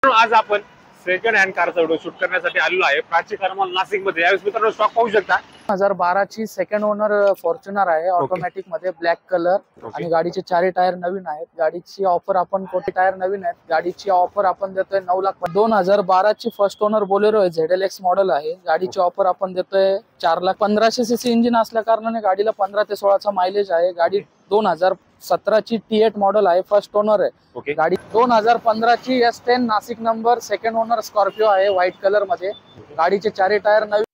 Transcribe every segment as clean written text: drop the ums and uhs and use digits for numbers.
आज आपण second hand कारचा व्हिडिओ शूट करण्यासाठी आलेलो आहे प्राची कार मॉल नाशिक मध्ये। यावेळेस मित्रांनो स्टॉक पाहू शकता 2012 ची सेकंड ओनर फॉर्च्युनर आहे ऑटोमॅटिक मध्ये ब्लॅक कलर आणि गाडीचे चारही टायर नवीन आहेत। गाडीची ऑफर आपण कोटी टायर नवीन आहेत। गाडीची ऑफर आपण देतोय 9 लाख। 2012 ची फर्स्ट ओनर बोलेरो आहे, ZLX मॉडेल आहे। गाडीची ऑफर आपण देतोय 4 लाख। 1500 सीसी इंजिन असल्या कारणाने गाडीला 15 ते 16 चा मायलेज आहे। गाडी 2017 ची T8 मॉडेल आहे, फर्स्ट ओनर आहे। गाडी 2015 ची S10 Nashik number second owner Scorpio आहे, व्हाईट कलर मध्ये। गाडीचे चारही टायर नवीन।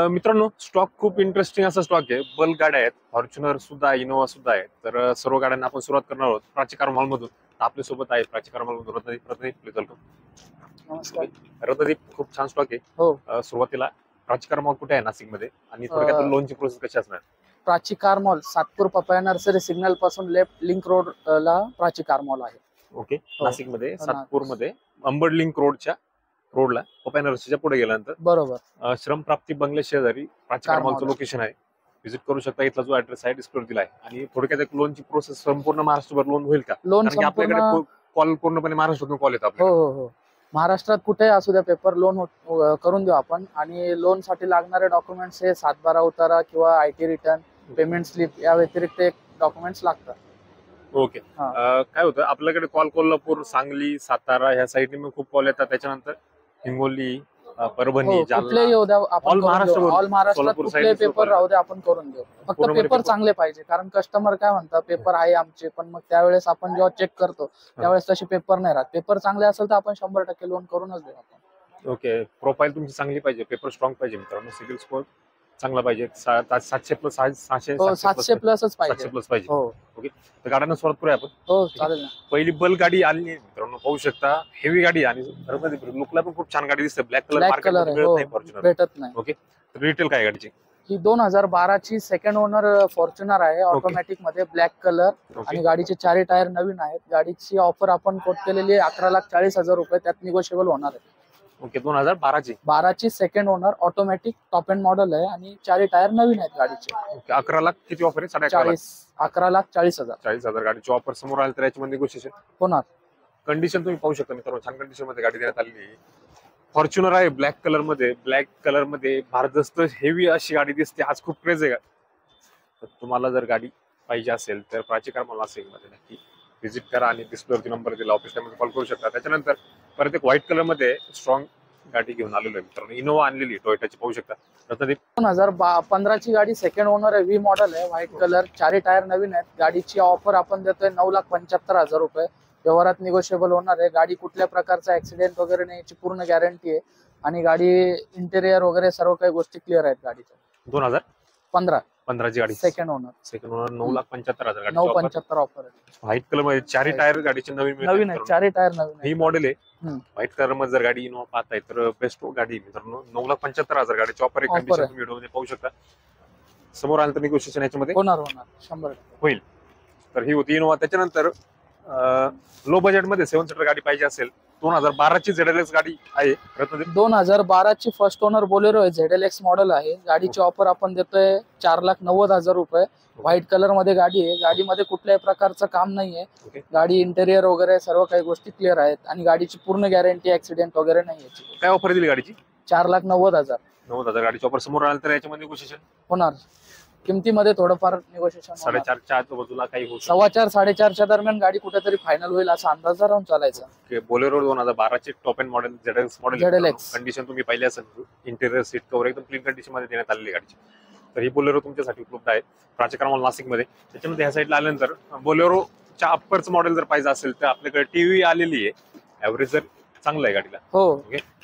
मित्रांनो स्टॉक खूप इंटरेस्टिंग असा स्टॉक आहे। बल्क गाड्या आहेत, फॉर्च्युनर सुद्धा, इनोवा सुद्धा आहे। तर सर्व गाड्यांना आपण सुरुवात करणार आहोत प्राची कार मॉल मधून। आपल्या सोबत आहे प्राची कार मॉल मधून रत्नदीप, प्लीज वेलकम। नमस्कार रत्नदीप, खूप छान स्टॉक आहे। हो, सुरुवातीला प्राची कार मॉल कुठे आहे नाशिक मध्ये आणि थोडक्यात लोनची प्रोसेस कशी असणार? Prachi car mall Satpur papaya nursery signal पासून लेफ्ट लिंक रोड ला प्राची कार मॉल आहे। ओके, नाशिक मध्ये सातपूर मध्ये अंबड लिंक रोडच्या रोडला पपाया नर्सरीच्या पुढे गेल्यानंतर बरोबर श्रम प्राप्ती बंगले शेजारी प्राची कार मॉलचं लोकेशन आहे। व्हिजिट करू शकता। इथला जो ऍड्रेस आहे डिस्प्लेवर दिला आहे। आणि थोडक्यात एक लोनची प्रोसेस संपूर्ण महाराष्ट्रभर लोन होईल का? लोन आपल्याकडे कॉल पूर्णपणे महाराष्ट्रातून कॉल येतात। हो हो हो, महाराष्ट्रात कुठे असू द्या पेपर लोन करून देऊ आपण। आणि लोन साठी लागणारे डॉक्युमेंट्स हे 7/12 उतारा किंवा IT रिटर्न, पेमेंट स्लिप या व्यतिरिक्त एक डॉक्युमेंट्स लागतात। ओके, काय होतं आपल्याकडे कॉल कोल्हापूर, सांगली, सातारा ह्या साईडने मग खूप कॉल येतात। त्याच्यानंतर हिंगोली, परभणी, कुठले येऊ द्या आपण, ऑल महाराष्ट्रात कुठले पेपर राहू द्या आपण करून देऊ। फक्त पेपर चांगले पाहिजे, कारण कस्टमर काय म्हणतात पेपर आहे आमचे, पण मग त्यावेळेस आपण जेव्हा चेक करतो त्यावेळेस तसे पेपर नाही राहत। पेपर चांगले असेल तर आपण 100% लोन करूनच देऊ आपण। ओके, प्रोफाईल तुमची चांगली पाहिजे, पेपर स्ट्रॉंग पाहिजे मित्रांनो, सिबिल स्कोर चांगला पाहिजे। 700 प्लस 700 प्लसच पाहिजे। 700 प्लस पाहिजे। हो ओके, तर गाड्यांना सुरुवात करूया आपण। हो चालेल ना। पहिली बल्क गाडी आली मित्रांनो, पाहू शकता हेवी गाडी आणि लुकला पण खूप छान गाडी दिसते। ब्लॅक कलर भेटत नाही। ओके, तर रिटेल काय गाडीची? ही 2012 ची सेकंड ओनर फॉर्च्युनर आहे ऑटोमॅटिक मध्ये, ब्लॅक कलर आणि गाडीचे चारही टायर नवीन आहेत। गाडीची ऑफर आपण कोट केलेली आहे 11,40,000 रुपये, त्यात निगोशिएबल होणार आहे। ओके, 2012 ची second owner automatic top end model आहे आणि चारही टायर नवीन आहेत गाडीचे। ओके, 11 लाख किती ऑफर आहे? 11,40,000 40,000 गाडीची ऑफर समोर आली तर याच्यामध्ये निगोशिएशन होणार। कंडिशन तुम्ही पाहू शकता मित्रांनो, छान कंडिशन मध्ये गाडी देण्यात आलेली आहे। फॉर्च्युनर आहे ब्लॅक कलर मध्ये भारदस्त हेवी अशी गाडी दिसते। आज खूप क्रेज आहे। तर तुम्हाला जर गाडी पाहिजे असेल तर प्राची कार मॉल नाशिक मध्ये नक्की व्हिजिट करा आणि डिस्प्लेवरती नंबर दिला, ऑफिस टाइममध्ये कॉल करू शकता। त्याच्यानंतर परत एक व्हाईट कलर मध्ये स्ट्रॉंग गाडी घेऊन आलेलो आहे मित्रांनो, इनोवा आणलेली टोयोटाची, पाहू शकता। 2015 ची गाडी सेकंड ओनर आहे, V मॉडेल आहे, व्हाईट कलर, चारही टायर नवीन आहेत। गाडीची ऑफर आपण देतोय 9,75,000 रुपये, व्यवहारात निगोशिएबल होणार आहे। गाडी कुठल्या प्रकारचा ऍक्सिडेंट वगैरे नाही याची पूर्ण गॅरंटी आहे आणि गाडी इंटेरियर वगैरे सर्व काही गोष्टी क्लिअर आहेत गाडीच्या। 2015 ची गाडी सेकंड ओनर 9,75,000 गाडी, 9,75 ऑफर आहे। व्हाईट कलर मध्ये चारही टायर गाडीचे नवीन आहे, चारही टायर नवीन ही मॉडेल आहे। व्हाईट कलर मध्ये जर गाडी इनोवा पाहताय तर बेस्ट गाडी मित्रांनो, 9,75,000 गाडीची ऑफर आहे। कंडिशन तुम्ही व्हिडिओमध्ये पाहू शकता। समोर आलं तर निगोशिएशन याच्यामध्ये होणार 100% होईल। तर ही होती इनोवा। त्याच्यानंतर लो बजेट मध्ये 7 सीटर गाडी पाहिजे असेल, 2012 ची ZLX गाडी आहे। 2012 ची फर्स्ट ओनर बोलेरो आहे, ZLX मॉडेल आहे। गाडीची ऑफर आपण देतोय 4,90,000 रुपये, व्हाईट कलर मध्ये गाडी आहे। गाडीमध्ये कुठल्याही प्रकारचं काम नाहीये, गाडी इंटेरियर वगैरे सर्व काही गोष्टी क्लिअर आहेत आणि गाडीची पूर्ण गॅरंटी, ऍक्सिडेंट वगैरे नाही याची। काय ऑफर दिली गाडीची? 4,90,000 गाडीची ऑफर समोर आलं तर याच्यामध्ये निगोशिएशन होणार। किमतीमध्ये थोडंफार निगोशिएशन 4.5च्या आजूबाजूला काही होऊ शकतं। 4.25 साडेचारच्या दरम्यान गाडी कुठेतरी फायनल होईल असा अंदाज राहून चालायचा। बोलेरो 2012 चे top end model ZLX model, condition तुम्ही पाहिली असेल, इंटेरियर सीट कव्हर एकदम क्लीन कंडिशन मध्ये देण्यात आलेली गाडीची। तर ही बोलेरो तुमच्यासाठी उपलब्ध आहे प्राची कार मॉल नाशिक मध्ये। त्याच्यामध्ये ह्या साईडला आल्यानंतर बोलेरोच्या अप्परचं मॉडेल जर पाहिजे असेल तर आपल्याकडे टीव्ही आलेली आहे, ऍव्हरेज जर चांगलं आहे गाडीला। हो,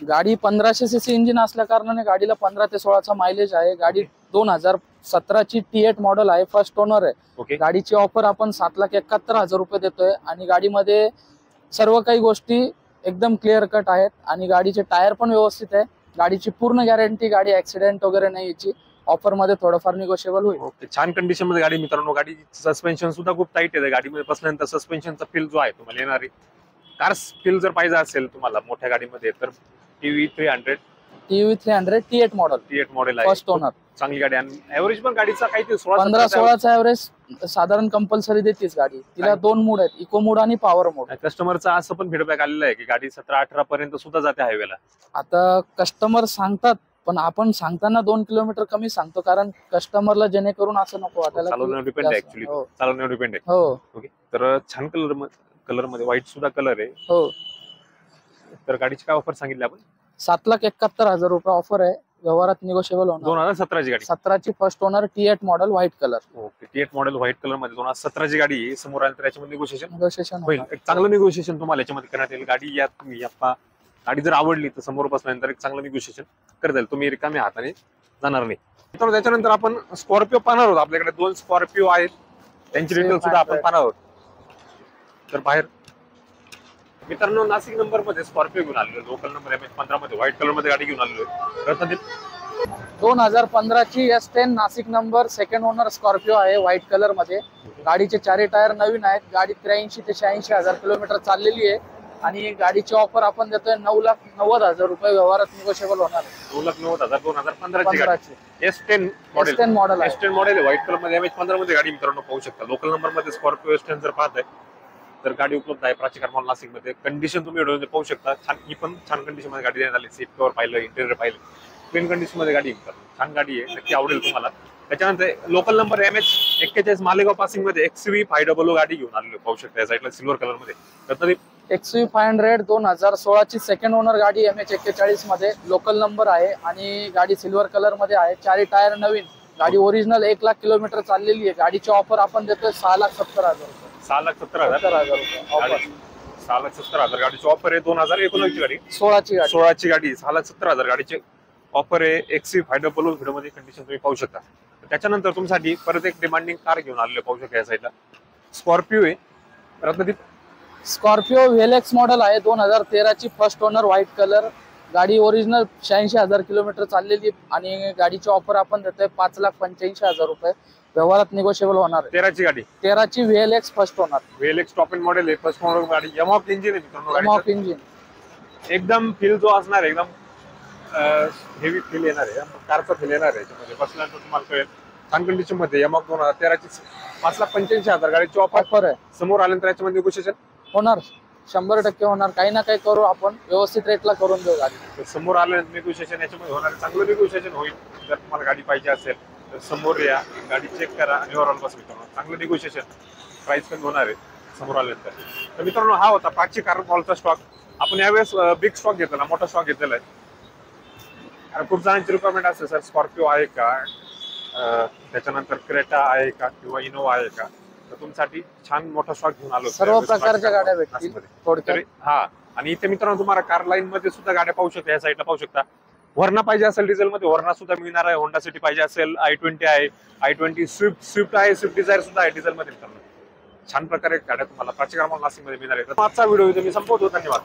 गाडी 1500 सीसी इंजिन असल्या कारणाने गाडीला 15 ते 16 चा मायलेज आहे। गाडी 2017 ची T8 मॉडेल आहे, फर्स्ट ओनर आहे। गाडीची ऑफर आपण 7,71,000 रुपये देतोय आणि गाडीमध्ये सर्व काही गोष्टी एकदम क्लिअर कट आहेत आणि गाडीचे टायर पण व्यवस्थित आहे गाडीची पूर्ण गॅरंटी, गाडी ऍक्सिडेंट वगैरे नाही याची. ऑफर मध्ये थोडंफार निगोशिएबल होईल. ओके, छान कंडिशन मध्ये गाडी मित्रांनो. गाडी सस्पेन्शन सुद्धा खूप टाईट आहे. गाडीमध्ये बसल्यानंतर सस्पेन्शनचा फील जो आहे तुम्हाला येणार आहे. कार्स फील जर पाहिजे असेल तुम्हाला मोठ्या गाडीमध्ये तर टीव्ही 300 T8 मॉडेल मॉडेल आहे. First owner. चांगली गाडी आणि ऍव्हरेज पण गाडीचा काहीतरी 15-16चा ऍव्हरेज साधारण कंपल्सरी देतेच गाडी. तिला 2 मोड आहेत, इको मोड आणि पॉवर मोड. कस्टमरचा असं पण फीडबॅक आलेला आहे की गाडी 17-18 पर्यंत सुद्धा जाते हायवेला. आता कस्टमर सांगतात, पण आपण सांगताना 2 किलोमीटर कमी सांगतो, कारण कस्टमरला जेणेकरून असं नको वाटायला चालवण्यावर डिपेंड आहे. ऍक्च्युली हो. चालवण्यावर डिपेंड आहे. हो ओके, तर छान कलर मध्ये व्हाईट सुद्धा कलर आहे. हो. तर गाडीची काय ऑफर सांगितली आपण? 7,71,000 रुपये ऑफर आहे. व्यवहारात निगोशिएबल होणार. 2017 ची गाडी, 17ची first owner, T8 model white colour. Okay, T8 model white colour मध्ये 2017 ची गाडी आहे. समोर आली तर याच्यामध्ये निगोशिएशन होईल. एक चांगलं निगोशिएशन तुम्हाला याच्यामध्ये करण्यात येईल. गाडी या तुम्ही गाडी जर आवडली तर समोर बसल्यानंतर एक चांगलं निगोशिएशन करता येईल. तुम्ही रिकाम्या हाताने जाणार नाही. तर त्याच्यानंतर आपण स्कॉर्पिओ पाहणार आहोत. आपल्याकडे 2 स्कॉर्पिओ आहेत, त्यांची डिटेल सुद्धा आपण पाहणार आहोत. तर बाहेर मित्रांनो नाशिक नंबर मध्ये स्कॉर्पिओ घेऊन आलेलो, लोकल नंबर MH15 मध्ये व्हाईट कलर मध्ये गाडी घेऊन आलेलो. रत्नदीप 2015ची S10 Nashik number, second owner Scorpio आहे व्हाईट कलर मध्ये. गाडीचे 4 टायर नवीन आहेत. गाडी 83 ते 86,000 किलोमीटर चाललेली आहे आणि गाडीची ऑफर आपण देतोय 9,90,000 रुपये. व्यवहारात निगोशिएबल होणार. 9,90,000 2015 ची गाडी S10 मॉडेल. S10 मॉडेल आहे. S10 मॉडेल व्हाईट कलर मध्ये MH15 मध्ये गाडी मित्रांनो पाहू शकता. लोकल नंबर मध्ये स्कॉर्पिओ S10 जर पाहताय तर गाडी उपलब्ध आहे प्राची कार मॉल नाशिक मध्ये. कंडिशन तुम्ही व्हिडिओ पाहू शकता. छान, ही पण छान कंडिशन मध्ये गाडी देण्यात आली. सीट कव्हर पाहिलं, इंटेरियर पाहिलं, क्लीन कंडिशन मध्ये गाडी छान गाडी आहे, नक्की आवडेल तुम्हाला. त्याच्यानंतर local number MH41 Malegaon passing मध्ये XUV 500 गाडी घेऊन आलेलो पाहू शकता. या साईडला सिल्वर कलर मध्ये रत्नदीप XUV 500 2016ची सेकंड ओनर गाडी, MH41 मध्ये लोकल नंबर आहे आणि गाडी सिल्वर कलर मध्ये आहे. 4 टायर नवीन. गाडी ओरिजिनल 1 लाख किलोमीटर चाललेली आहे. गाडीची ऑफर आपण देतोय 6,70,000 रुपये. 6,70,000 रुपये. 6,70,000 गाडीची ऑफर आहे. 2019 ची गाडी, 16ची ची गाडी, 6,70,000 गाडीची ऑफर आहे. XUV 500 व्हिडिओ मध्ये कंडिशन तुम्ही पाहू शकता. त्याच्यानंतर तुमच्यासाठी परत एक डिमांडिंग कार घेऊन आलेलो पाहू शकता. या साईडला स्कॉर्पिओ आहे. रत्नदीप स्कॉर्पिओ VLX मॉडेल आहे. 2013ची फर्स्ट ओनर व्हाईट कलर. गाडी ओरिजिनल 86,000 किलोमीटर चाललेली आणि गाडीची ऑफर आपण देतोय 5,85,000 रुपये. व्यवहारात निगोशिएबल होणार. 13ची गाडी, 13ची VLX first owner. VLX top end model आहे. फर्स्ट मॉडेल गाडी. यमॉक इंजिन आहे मित्रांनो. यमॉक इंजिन. एकदम फील जो असणार एकदम हेवी फील येणार आहे. कारचा फील येणार आहे याच्यामध्ये. बसल्यानंतर तुम्हाला कळेल. छान कंडिशन मध्ये यमॉक 2013ची 5,85,000 गाडीची ऑफर आहे. समोर आल्यानंतर याच्यामध्ये निगोशिएशन होणार. 100% होणार. काही ना काही करू आपण, व्यवस्थित रेटला करून देऊ गाडी. समोर आल्यानंतर निगोशिएशन याच्यामध्ये होणार. चांगलं निगोशिएशन होईल. जर तुम्हाला गाडी पाहिजे असेल तर समोर या, गाडी चेक करा आणि ओव्हरऑल बस मित्रांनो. चांगलं निगोशिएशन, प्राइस कमी होणार आहे समोर आल्यानंतर. तर मित्रांनो हा होता प्राची कार मॉलचा स्टॉक. आपण यावेळेस बिग स्टॉक घेतलेला, मोठा स्टॉक घेतलेला आहे. खूप जणांची रिक्वायरमेंट असेल सर स्कॉर्पिओ आहे का, त्याच्यानंतर क्रेटा आहे का किंवा इनोवा आहे का, तर तुमच्यासाठी छान मोठा स्टॉक घेऊन आलो. सर्व प्रकारच्या गाड्या भेटतील थोडक्यात. हा, आणि इथे मित्रांनो तुम्हाला कार लाईन मध्ये सुद्धा गाड्या पाहू शकता. या साईडला पाहू शकता. व्हर्ना पाहिजे असेल डिझेल मध्ये, व्हर्ना सुद्धा मिळणार आहे. होंडा सिटी पाहिजे असेल, i20 आहे, i20 स्विफ्ट आहे, स्विफ्ट डिझायर सुद्धा आहे डिझेल मध्ये मित्रांनो. छान प्रकारे गाड्या तुम्हाला प्राची कार मॉल नाशिक मध्ये मिळणार आहेत. आजचा व्हिडिओ इथे मी संपवतो. धन्यवाद.